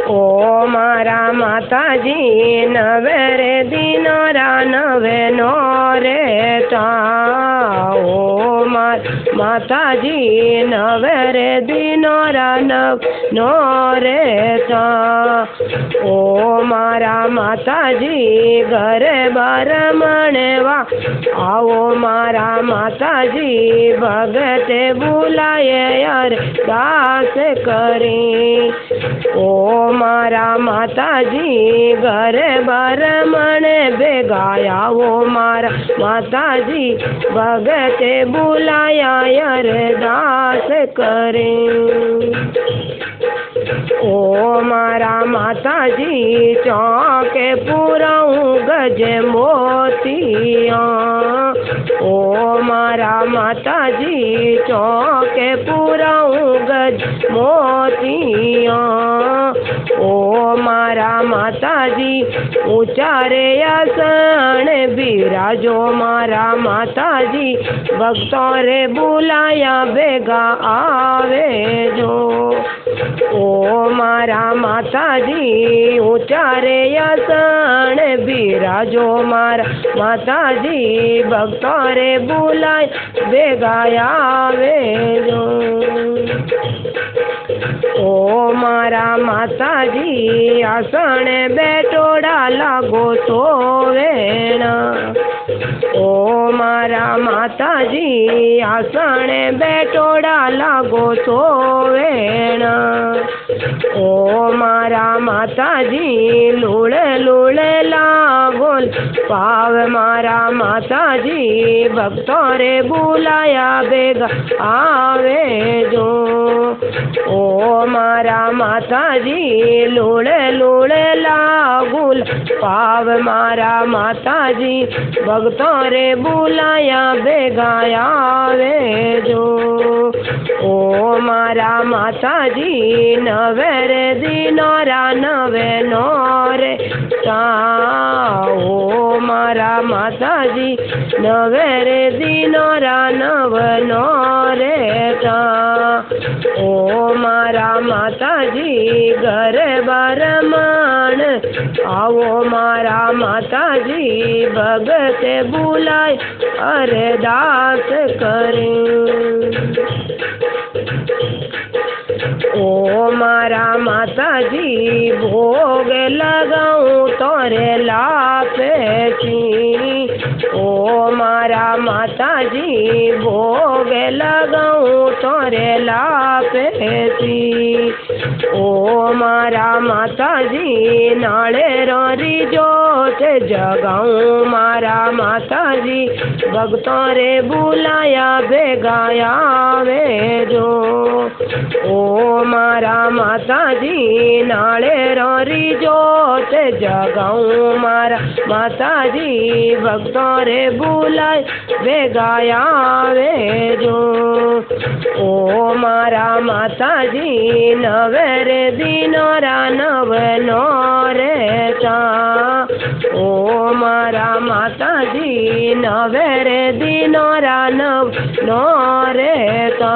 ओ मारा माताजी नवे रे दिनोरा नवे नो रे ता ओ माताजी नवे रे दिनोरा नो रे ता ओ मारा माताजी घरे बार मणवा आओ मारा माताजी भगते बुलाए यार दास करी ओ मारा माताजी घरे बार मणे बेगाया ओ मारा माताजी भगते बुलाया यार दास करे ओ मारा माताजी चौके पुराऊं गज मोतिया ओ मारा माताजी चौके पुराऊं गज मोतिया ओ मारा माताजी ऊंचा रे आसन बिराजो मारा माताजी भक्तों रे बुलाया बेगा आवे जो ओ मारा माताजी ऊंचा रे आसन बिराजो मारा माताजी भक्तों रे बुलाय बेगा आवे जो ओ मारा माताजी आसन बेटोड़ा लागो तो वेणा ओ मारा माताजी आसन बेटोड़ा लागो तो वेणा ओ मारा माताजी लूड़े लूड़े लागोल पाव मारा माताजी भक्तों रे बुलाया बेगा आवे जो ओ मारा माताजी लूड़े लूड़े लागुल पाव मारा माताजी भक्तों रे बुलाया बेगा आवे जो ओ मारा माताजी नवे रे दिनोरा नवे नो रे ता ओ मारा माताजी नवे रे दिनोरा नव नो रे ता ओ मारा माताजी घरे बार माण आओ मारा माताजी भगते बुलाय अरदास करे ओ मारा माताजी भोग लगाऊं तोरे लापेची ओ मारा माताजी भोग लगाऊं तोरे लापेची ओ मारा माताजी नाले रोरी जोत जगाऊं मारा माताजी भक्तों रे बुलाया बेगाया वे जो ओ मारा माताजी नाले रोरी जोत जगाऊं मारा माताजी भक्तों रे बुलाय बेगाया वे जो ओ मारा माताजी नवे रे दिनोरा नव नो रे ता ओ मारा माताजी नवे रे दिनोरा नव नो रे ता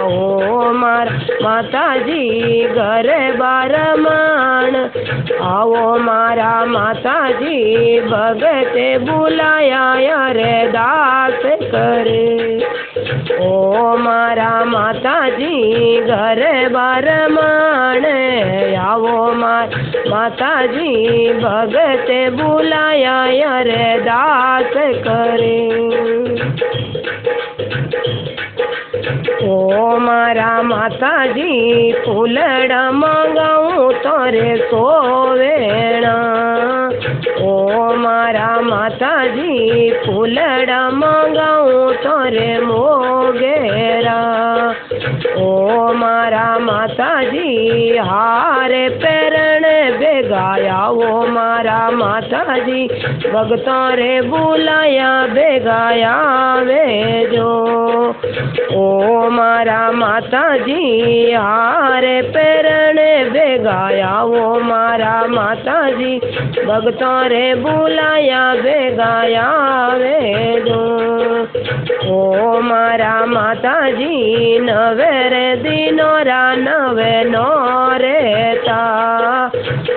ओ मारा माताजी घरे बार माण आओ मारा माताजी भगते बुलाया रे दास करे ओ मारा माताजी घरे बार माण आओ माताजी भगते बुलाया रे दास करे ओ मारा माताजी फूलड़ा मांगाऊं तोरे सोवेणा ओ मारा माताजी फूलड़ा मांगाऊं तोरे मोगेरा ओ मारा माताजी हारे पेरण बेगाया ओ मारा माताजी भगतों रे बुलाया बेगाया वे जो ओ मारा माताजी रे पेरणे भेगा वो मारा माताजी भक्तों रे बुलाया भेगा आवे ओ मारा माताजी नवे रे दिनोरा नवे नो रेता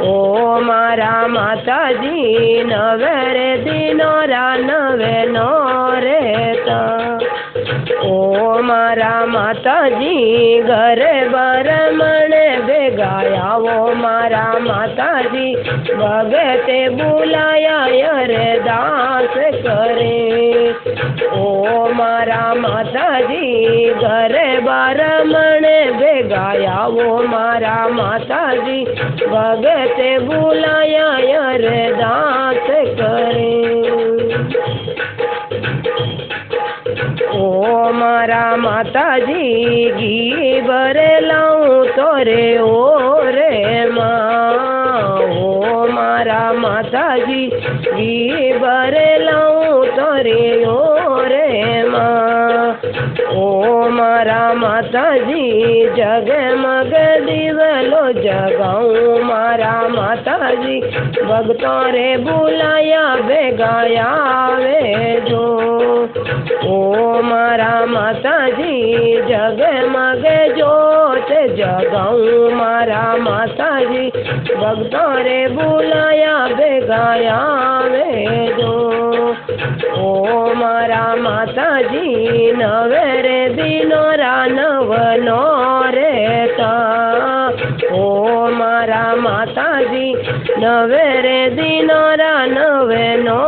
ओ मारा माताजी नवे रे दिनोरा नवे नो रेता ओ मारा माताजी घरे बरमणे भेगा वो मारा माताजी भगते बुलाया रे दास करे ओ मारा माताजी घरे बरमणे भेगा वो मारा माताजी भगते बुलाया रे दास करे ओ मारा माताजी घी भरे लाऊं तोरे ओ रे माँ ओ मारा माताजी घी भरे लाऊं तोरे ओ रे माँ ओ मारा माताजी जगमग दिवलो जगाऊं मारा माताजी भक्तों रे बुलाया भेगा आवे जो ओ मारा माताजी जगमग जोत जगाऊं मारा माताजी भक्तों रे बुलाया भेगा आवे जो ओ मारा माताजी नवे रे दिनोरा नव नो रेता ओ मारा माताजी नवे रे दिनोरा नवे नो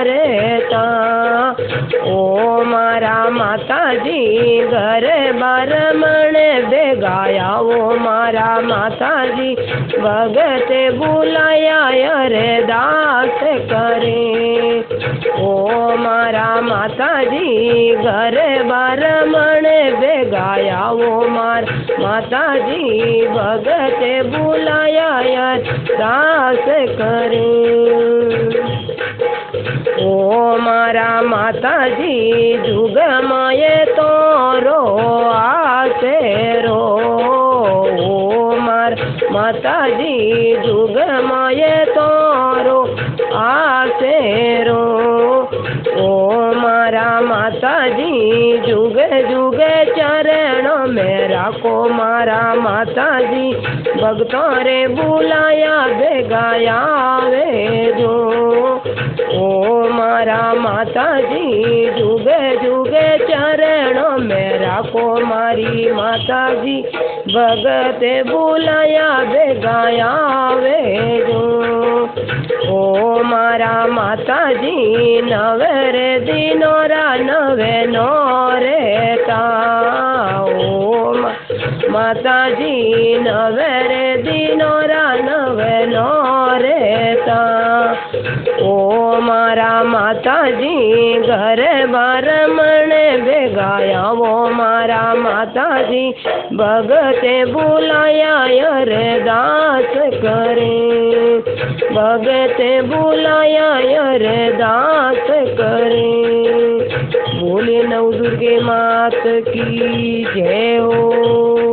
रेता ओ मारा माताजी घरे बरमणे भेगा वो मारा माताजी भगते बुलाया रे दास करे ओ मारा माताजी घरे बरमणे भेगा वो मार माताजी भगते बुलाया दास करे ओ मारा माताजी जुग माये तोरो आसे रो ओ मार माताजी जुग माये तोरो आसे रो ओ मारा माताजी जुग जुग चरण में राखो मारा माताजी भक्तों रे बुलाया भेगा आवे जो ओ मारा माताजी जुगे जुगे चरणों में राखो मारी माताजी भगते बुलाया भेगा आवे जो ओ मारा माताजी नवे रे दिनोरा नवे नो रेता ओ माताजी नवे रे दिनोरा नवे नो रेता ओ मारा माताजी घरे बरमणे भेगा वो मारा माताजी भगते बुलाया रे दास करे भगते बुलाया रे दास करे। बोले नव दुर्गे मात की जय हो।